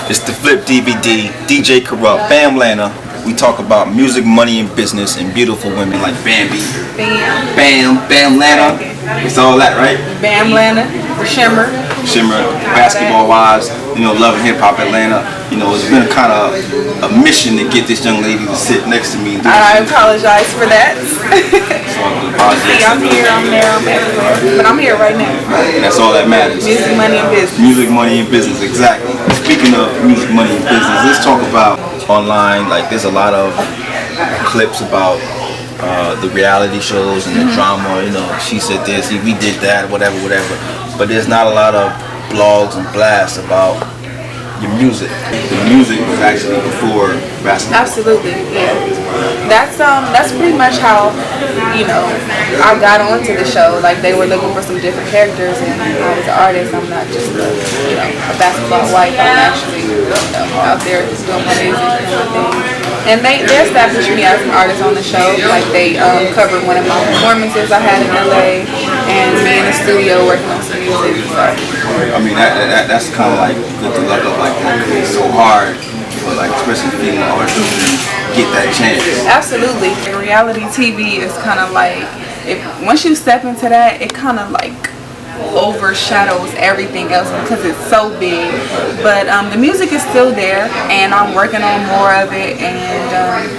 It's the Flip DVD, Djkurupt, Bamlana. We talk about music, money, and business, and beautiful women like Bambi, Bamlana. It's all that, right? Bamlana, Shimmer, Basketball Wives. You know, Love and Hip Hop Atlanta. You know, it's been kind of a mission to get this young lady to sit next to me. And do I apologize for that. See, I'm here, I'm there, I'm everywhere, but I'm here right now. And that's all that matters. Music, money, and business. Music, money, and business, exactly. Speaking of music, money, and business, let's talk about online. Like, there's a lot of clips about the reality shows and the drama. You know, she said this, we did that, whatever. But there's not a lot of blogs and blasts about your music. The music was actually before basketball. Absolutely, yeah. That's pretty much how, you know, I got onto the show. Like, they were looking for some different characters, and I was an artist. I'm not just a basketball wife. I'm actually, out there doing my music and my thing. And they established me as an artist on the show. Like, they covered one of my performances I had in LA, and me in the studio working on some music. So. I mean, that's kind of like good to look up like that. It's so hard for, like, especially female artists to get that chance. Absolutely. Reality TV is kind of like, once you step into that, it kind of like overshadows everything else because it's so big. But the music is still there, and I'm working on more of it, and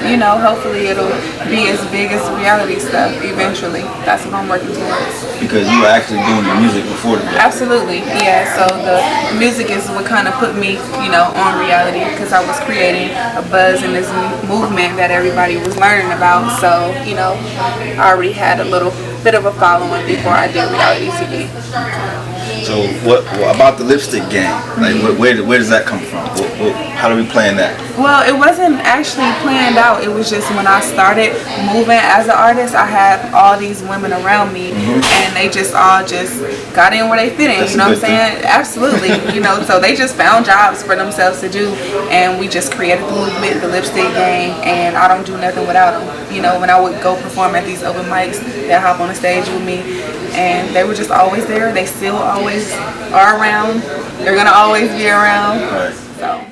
you know, hopefully it'll be as big as reality stuff eventually. That's what I'm working towards. Because you were actually doing the music before the reality. Absolutely, yeah. So the music is what kind of put me, you know, on reality, because I was creating a buzz in this movement that everybody was learning about. So, you know, I already had a little bit of a following before I did reality TV. So what about the lipstick game? Like, where does that come from? How do we plan that? Well, it wasn't actually planned out. It was just when I started moving as an artist, I had all these women around me, and they just all got in where they fit in. You know what I'm saying? Absolutely. You know, so they just found jobs for themselves to do, and we just created the movement, the lipstick gang, and I don't do nothing without them. You know, when I would go perform at these open mics, they'd hop on the stage with me, and they were just always there. They still always are around. They're gonna always be around. Right. So.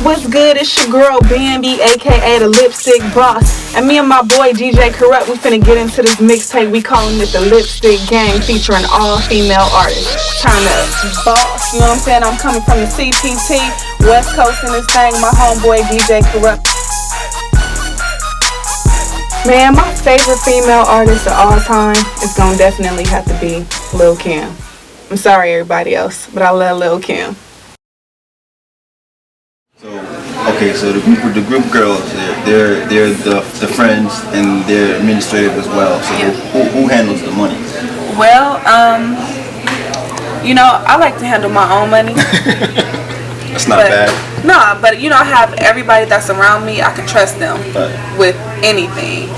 What's good? It's your girl Bambi, aka the Lipstick Boss, and me and my boy Djkurupt, we finna get into this mixtape. We calling it the Lipstick Gang, featuring all female artists. Turn up, boss. You know what I'm saying? I'm coming from the CPT, West Coast in this thing. My homeboy Djkurupt. Man, my favorite female artist of all time is gonna definitely have to be Lil' Kim. I'm sorry everybody else, but I love Lil' Kim. Okay, so the group girls, they're the friends, and they're administrative as well. So yeah. Who handles the money? Well, you know, I like to handle my own money. That's not bad. No, but you know, I have everybody that's around me. I can trust them with anything,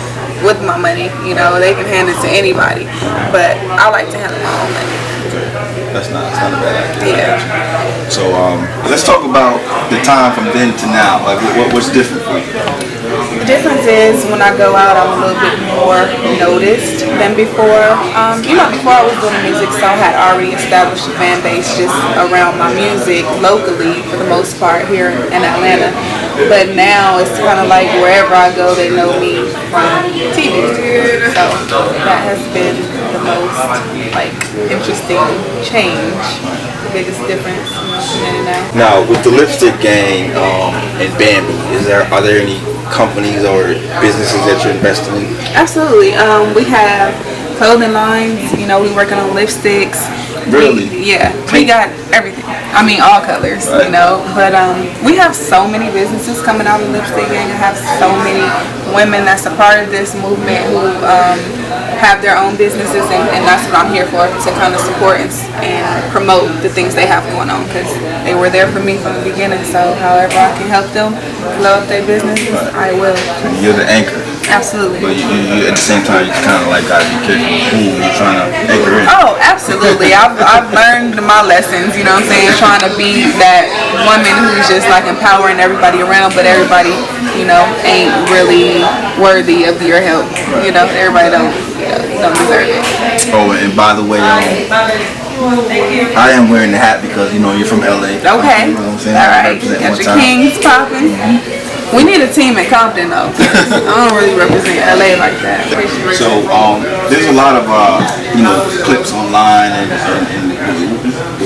with my money. You know, they can hand it to anybody, but I like to handle my own money. That's not a bad idea. Yeah. So let's talk about the time from then to now. Like, what's different for you? The difference is when I go out, I'm a little bit more noticed than before. You know, before I was doing music, so I had already established a fan base just around my music locally, for the most part, here in Atlanta. But now it's kind of like wherever I go, they know me from TV. So that has been the most interesting change, the biggest difference. Now with the Lipstick Gang and Bambi, are there any companies or businesses that you're investing in? Absolutely. We have clothing lines. You know, we're working on lipsticks. Really? We got everything. I mean, all colors, right. You know. But we have so many businesses coming out of the Lipstick Gang. I have so many women that's a part of this movement who have their own businesses, and that's what I'm here for, to kind of support and promote the things they have going on, because they were there for me from the beginning. So however I can help them blow up their businesses, I will. You're the anchor. Absolutely. But you at the same time, you kind of like gotta be careful who you're trying to anchor in. Oh, absolutely. I've learned my lessons, you know what I'm saying? Trying to be that woman who's just like empowering everybody around, but everybody, you know, ain't really worthy of your help. You know, everybody don't deserve it. Oh, and by the way, I am wearing the hat because, you know, you're from LA. Okay. You know what I'm saying? All right. Got your kings popping. We need a team in Compton though. I don't really represent LA like that. So there's a lot of you know, clips online and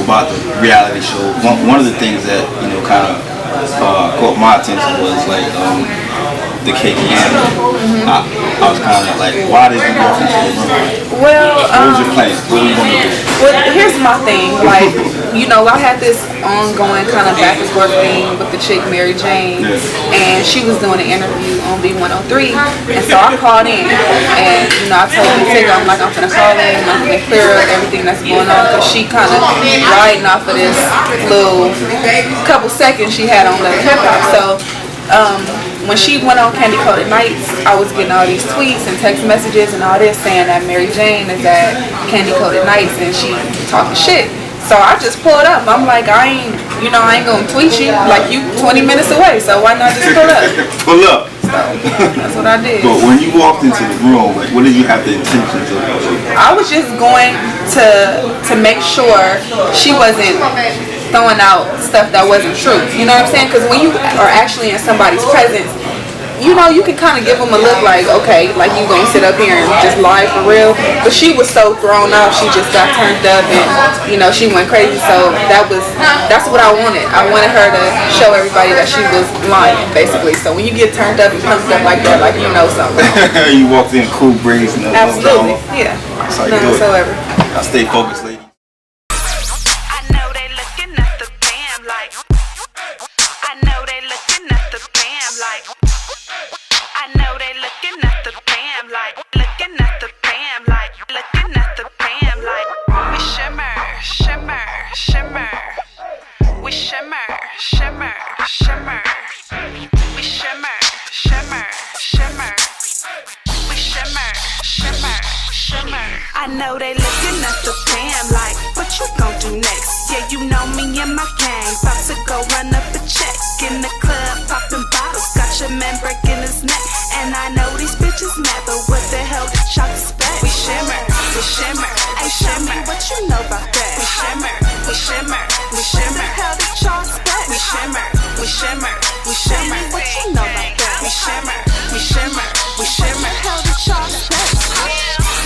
about the reality show. One of the things that, you know, kind of caught my attention was like the cake animal. I was kind of like, why did you walk into the room? Well, what was your plan? What were you going to do? Well, here's my thing. Like, you know, I had this ongoing kind of back and forth thing with the chick Mary Jane, and she was doing an interview on B103, and so I called in, and you know, I told the Tigger, I'm like, I'm gonna call in, I'm gonna clear up everything that's going on, because she kind of riding off of this little couple seconds she had on the hip hop. So when she went on Candy Coated Nights, I was getting all these tweets and text messages and all this saying that Mary Jane is at Candy Coated Nights and she talking shit. So I just pulled up. I'm like, I ain't gonna tweet you. Like, you 20 minutes away, so why not just pull up? Pull up. So that's what I did. But when you walked into the room, like, what did you have the intentions of? I was just going to make sure she wasn't throwing out stuff that wasn't true. You know what I'm saying? Because when you are actually in somebody's presence, you know, you can kind of give them a look like, okay, like you gonna sit up here and just lie for real. But she was so thrown off, she just got turned up and, you know, she went crazy. So that's what I wanted. I wanted her to show everybody that she was lying, basically. So when you get turned up and pumped up like that, like, you know something. You walked in cool breeze. No, absolutely, yeah. That's how you None do it. whatsoever. Now stay focused, lady. I know they looking at the fam like, what you gon' do next? Yeah, you know me and my gang, about to go run up a check. In the club, popping bottles, got your man breaking his neck. And I know these bitches mad, but what the hell did y'all expect? We shimmer, hey show me what you know about that. We shimmer, what the hell did y'all expect? We shimmer, show me what you know about that. We shimmer, what the hell did y'all expect?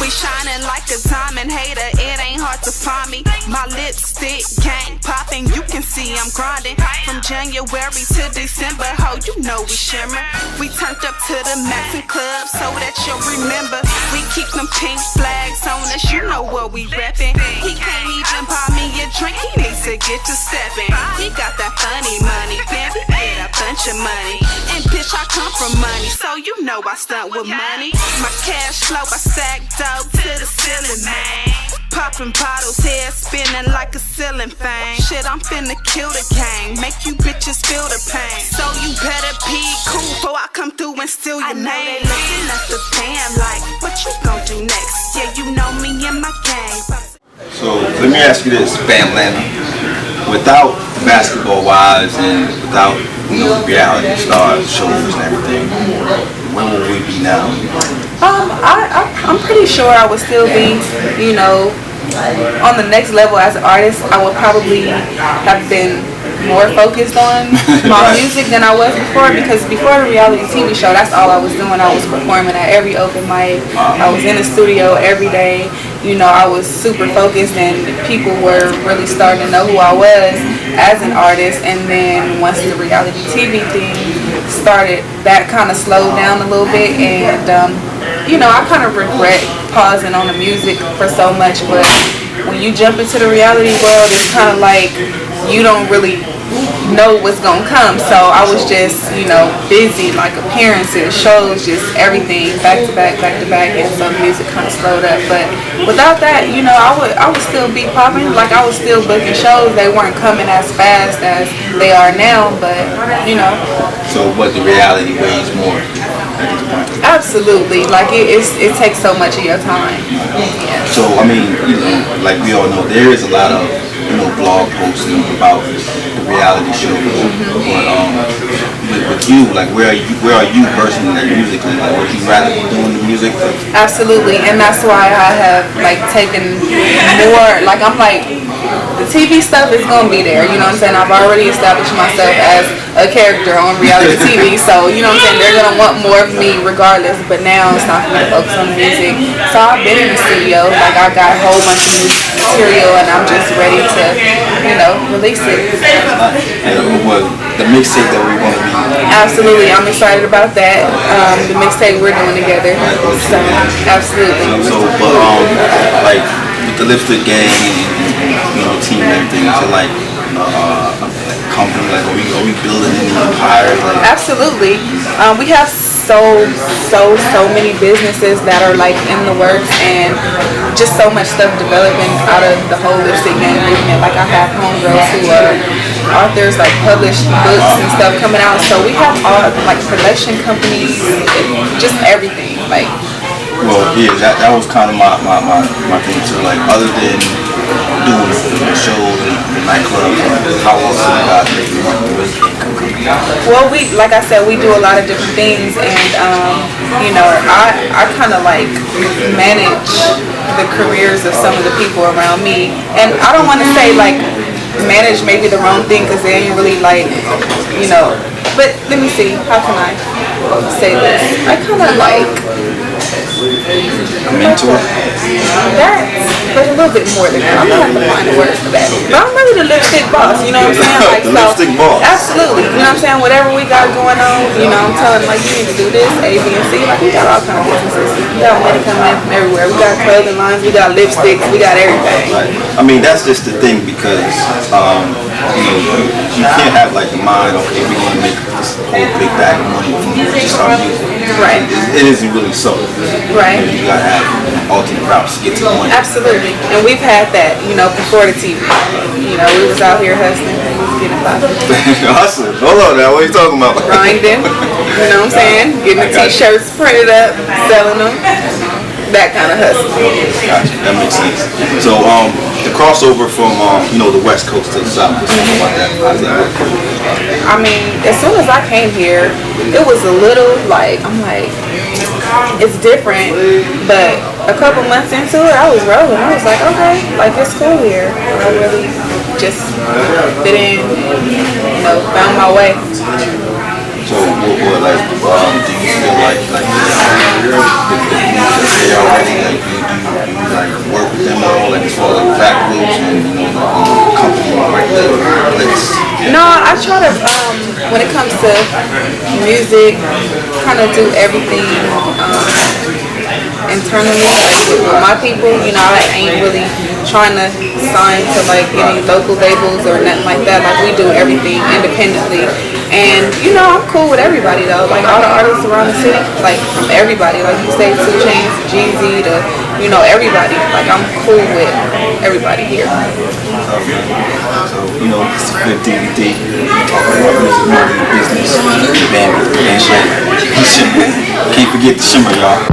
We shining like a diamond, hater, it ain't hard to find me. My lipstick gang popping, you can see I'm grinding. From January to December, ho, you know we shimmer. We turned up to the max in club so that you'll remember. We keep them pink flags on us, you know what we reppin'. He can't even buy me a drink, he needs to get to steppin'. He got that funny money, Bambi get a bunch of money. And bitch, I come from money, so you know I stunt with money. My cash flow, I stack dope to the ceiling, man. Popping bottles, head spinning like a ceiling fan. Shit, I'm finna kill the gang, make you bitches feel the pain. So you better be cool before I come through and steal your name. I know they looking at the fam like, what you gon' do next? Yeah, you know me and my gang. So let me ask you this, Bamlana. Without Basketball Wives and without, you know, reality stars, shows and everything, where would we be now? I'm pretty sure I would still be, you know, on the next level as an artist. I would probably have been more focused on my music than I was before, because before the reality TV show, that's all I was doing. I was performing at every open mic. I was in the studio every day. You know, I was super focused and people were really starting to know who I was as an artist. And then once the reality TV thing started, that kind of slowed down a little bit. And, you know, I kind of regret pausing on the music for so much. But when you jump into the reality world, it's kind of like you don't really know what's gonna come. So I was just, you know, busy, like appearances, shows, just everything back to back, and so music kind of slowed up. But without that, you know, I would still be popping. Like, I was still booking shows. They weren't coming as fast as they are now, but you know. So what, the reality weighs more? at this point? Absolutely. Like it takes so much of your time. Yeah. So I mean, you know, like we all know, there is a lot of, you know, blog posts about the reality shows. But with you, like where are you personally, like musically? Like would you rather be doing the music? Absolutely, and that's why I have like taken more. Like I'm like, the TV stuff is gonna be there. You know what I'm saying? I've already established myself as a character on reality TV, so you know what I'm saying. They're gonna want more of me regardless. But now it's time for me to focus on the music. So I've been in the studio. Like I got a whole bunch of new material, and I'm just ready to, you know, release it. And what the mixtape that we're gonna be? Absolutely, I'm excited about that. The mixtape we're doing together. So absolutely. So, but like with the Lipstick Gang and you know, team and everything, is it like company? Like are we building any empires? Like Absolutely. We have so many businesses that are like in the works, and just so much stuff developing out of the whole Lipstick Gang movement. Like I have homegirls who are authors, like published books and stuff coming out. So we have all like production companies, just everything. Like, well, yeah, that was kind of my thing too. Like other than doing the shows and the nightclubs, how else do you guys make money? well, like I said, we do a lot of different things, and you know, I kind of like manage the careers of some of the people around me, and I don't want to say like manage maybe the wrong thing, because they ain't really like, you know, but let me see, how can I say this? I kind of like A mentor? but a little bit more than that. I'm gonna have to find a word for that. But I'm really the lipstick boss, you know what I'm saying? Like, The lipstick boss. Absolutely. You know what I'm saying? Whatever we got going on, you know, I'm telling like, you need to do this, A, B, and C. Like, we got all kinds of businesses. We got money coming in from everywhere. We got clothing lines, we got lipsticks, we got everything. Right. I mean, that's just the thing, because you know, you can't have like the mind, okay, we're gonna make this whole big bag of money from just our music. Right. It isn't really so. Right. You gotta have alternate routes to get to the money. Absolutely. And we've had that, you know, before the TV. You know, we was out here hustling, we was getting by. Hustling. Hold on now, what are you talking about? Grinding, you know what I'm saying? Getting the t-shirts printed up, selling them. That kind of hustle. Gotcha. That makes sense. So, the crossover from, you know, the West Coast to the South, let's talk about that. How does that work? I mean, as soon as I came here, it was a little like, I'm like, it's different, but a couple months into it, I was rolling. I was like, okay, like it's cool here. I really just fit in, you know, found my way. So, what like, do you feel like the they already, like, do you like work with them at all, like as far as like rap groups and, you know, the company, like No, I try to, when it comes to music, kind of do everything internally, like with my people. You know, I ain't really trying to sign to like any local labels or nothing like that. Like we do everything independently. And you know, I'm cool with everybody though. Like all the artists around the city, like from everybody. Like you say, 2 Chainz, Jeezy, to, you know, everybody. Like I'm cool with everybody here. So, you know, it's a good DVD. Talking about music, money, business, Bambi, and shit. Can't forget the shimmer, y'all.